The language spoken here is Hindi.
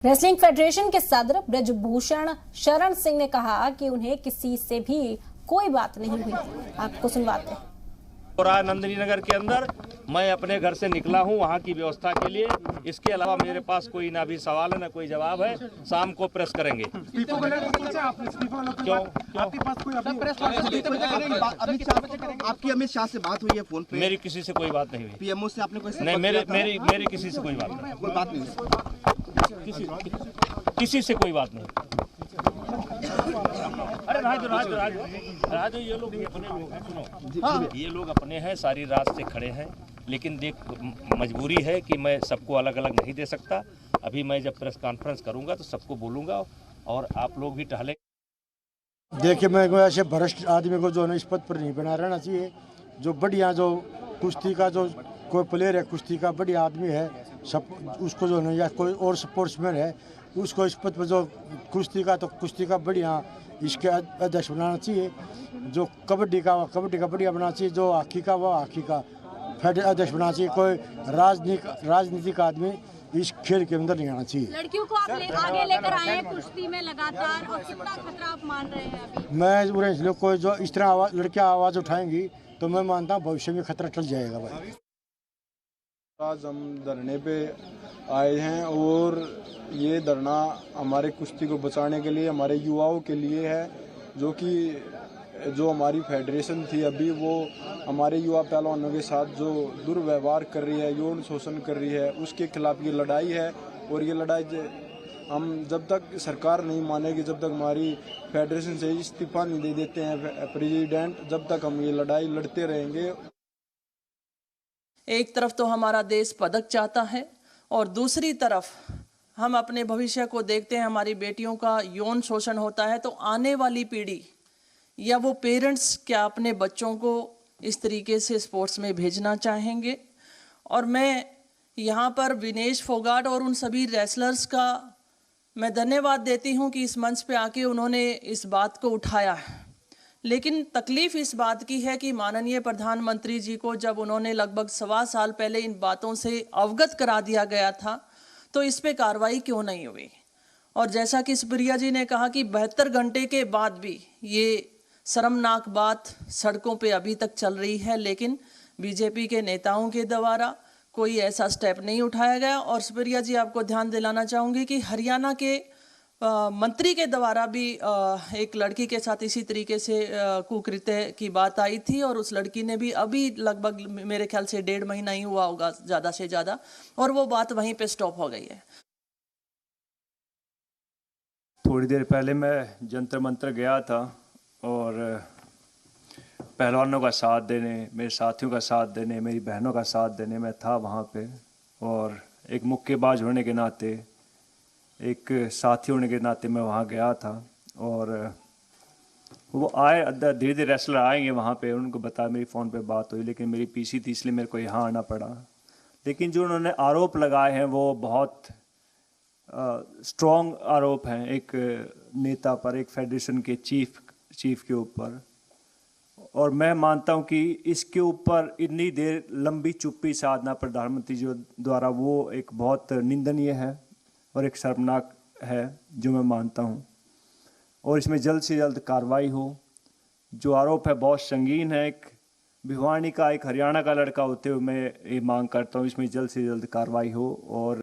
रेसलिंग फेडरेशन के सदर ब्रजभूषण शरण सिंह ने कहा कि उन्हें किसी से भी कोई बात नहीं हुई। आपको सुनवाते हैं। और नंदिनी नगर के अंदर मैं अपने घर से निकला हूं वहां की व्यवस्था के लिए। इसके अलावा मेरे पास कोई ना भी सवाल है ना कोई जवाब है। शाम को प्रेस करेंगे। क्यों आपकी अमित शाह से बात हुई है फोन पे? मेरी किसी से कोई बात नहीं हुई। पीएमओ से आपने कोई नहीं, मेरी किसी से कोई बात नहीं। कोई बात नहीं, किसी से कोई बात नहीं। अरे राजू ये लोग अपने लोग हैं, सुनो ये लोग अपने हैं, सारी रात से खड़े हैं। लेकिन देख मजबूरी है कि मैं सबको अलग अलग नहीं दे सकता। अभी मैं जब प्रेस कॉन्फ्रेंस करूंगा तो सबको बोलूंगा और आप लोग भी टहले। देखिए, मैं ऐसे भ्रष्ट आदमी को जो है इस पद पर नहीं बना रहना चाहिए। जो बढ़िया जो कुश्ती का जो कोई प्लेयर है, कुश्ती का बढ़िया आदमी है, सब उसको जो है या कोई और स्पोर्ट्समैन है उसको इस पद पर जो कुश्ती का बढ़िया इसके अध्यक्ष बनाना चाहिए। जो कबड्डी का बढ़िया बनाना चाहिए। जो हॉकी का अध्यक्ष बनाना चाहिए। कोई राजनीतिक आदमी इस खेल के अंदर नहीं आना चाहिए। लड़कियों को आप आगे लेकर आए हैं कुश्ती में लगातार, और कितना खतरा आप मान रहे हैं अभी? मैं इसलिए कोई जो इस तरह लड़कियां आवाज़ उठाएंगी तो मैं मानता हूँ भविष्य में खतरा टल जाएगा भाई। आज हम धरने पे आए हैं और ये धरना हमारे कुश्ती को बचाने के लिए, हमारे युवाओं के लिए है। जो हमारी फेडरेशन थी अभी वो हमारे युवा पहलवानों के साथ जो दुर्व्यवहार कर रही है, यौन शोषण कर रही है, उसके खिलाफ ये लड़ाई है। और ये लड़ाई हम जब तक सरकार नहीं मानेगी, जब तक हमारी फेडरेशन से इस्तीफा नहीं दे देते हैं प्रेसिडेंट, जब तक हम ये लड़ाई लड़ते रहेंगे। एक तरफ तो हमारा देश पदक चाहता है और दूसरी तरफ हम अपने भविष्य को देखते हैं। हमारी बेटियों का यौन शोषण होता है, तो आने वाली पीढ़ी या वो पेरेंट्स क्या अपने बच्चों को इस तरीके से स्पोर्ट्स में भेजना चाहेंगे? और मैं यहाँ पर विनेश फोगाट और उन सभी रेसलर्स का मैं धन्यवाद देती हूँ कि इस मंच पे आके उन्होंने इस बात को उठाया है। लेकिन तकलीफ इस बात की है कि माननीय प्रधानमंत्री जी को जब उन्होंने लगभग 1.25 साल पहले इन बातों से अवगत करा दिया गया था तो इस पे कार्रवाई क्यों नहीं हुई? और जैसा कि सुप्रिया जी ने कहा कि 72 घंटे के बाद भी ये शर्मनाक बात सड़कों पे अभी तक चल रही है, लेकिन बीजेपी के नेताओं के द्वारा कोई ऐसा स्टेप नहीं उठाया गया। और सुप्रिया जी, आपको ध्यान दिलाना चाहूँगी कि हरियाणा के मंत्री के द्वारा भी एक लड़की के साथ इसी तरीके से कुकृत्य की बात आई थी और उस लड़की ने भी अभी लगभग मेरे ख्याल से 1.5 महीना ही हुआ होगा ज़्यादा से ज़्यादा, और वो बात वहीं पे स्टॉप हो गई है। थोड़ी देर पहले मैं जंतर मंतर गया था और पहलवानों का साथ देने, मेरे साथियों का साथ देने, मेरी बहनों का साथ देने मैं था वहाँ पे। और एक मुक्केबाज होने के नाते, एक साथी होने के नाते मैं वहाँ गया था। और वो आए, धीरे धीरे रेसलर आएंगे वहाँ पे, उनको बताया, मेरी फ़ोन पे बात हुई, लेकिन मेरी पीसी थी इसलिए मेरे को यहाँ आना पड़ा। लेकिन जो उन्होंने आरोप लगाए हैं वो बहुत स्ट्रॉन्ग आरोप हैं एक नेता पर, एक फेडरेशन के चीफ के ऊपर। और मैं मानता हूँ कि इसके ऊपर इतनी देर लंबी चुप्पी साधना प्रधानमंत्री जी द्वारा वो एक बहुत निंदनीय है और एक शर्मनाक है, जो मैं मानता हूँ। और इसमें जल्द से जल्द कार्रवाई हो। जो आरोप है बहुत संगीन है। एक भिवानी का, एक हरियाणा का लड़का होते हुए मैं ये मांग करता हूँ इसमें जल्द से जल्द कार्रवाई हो। और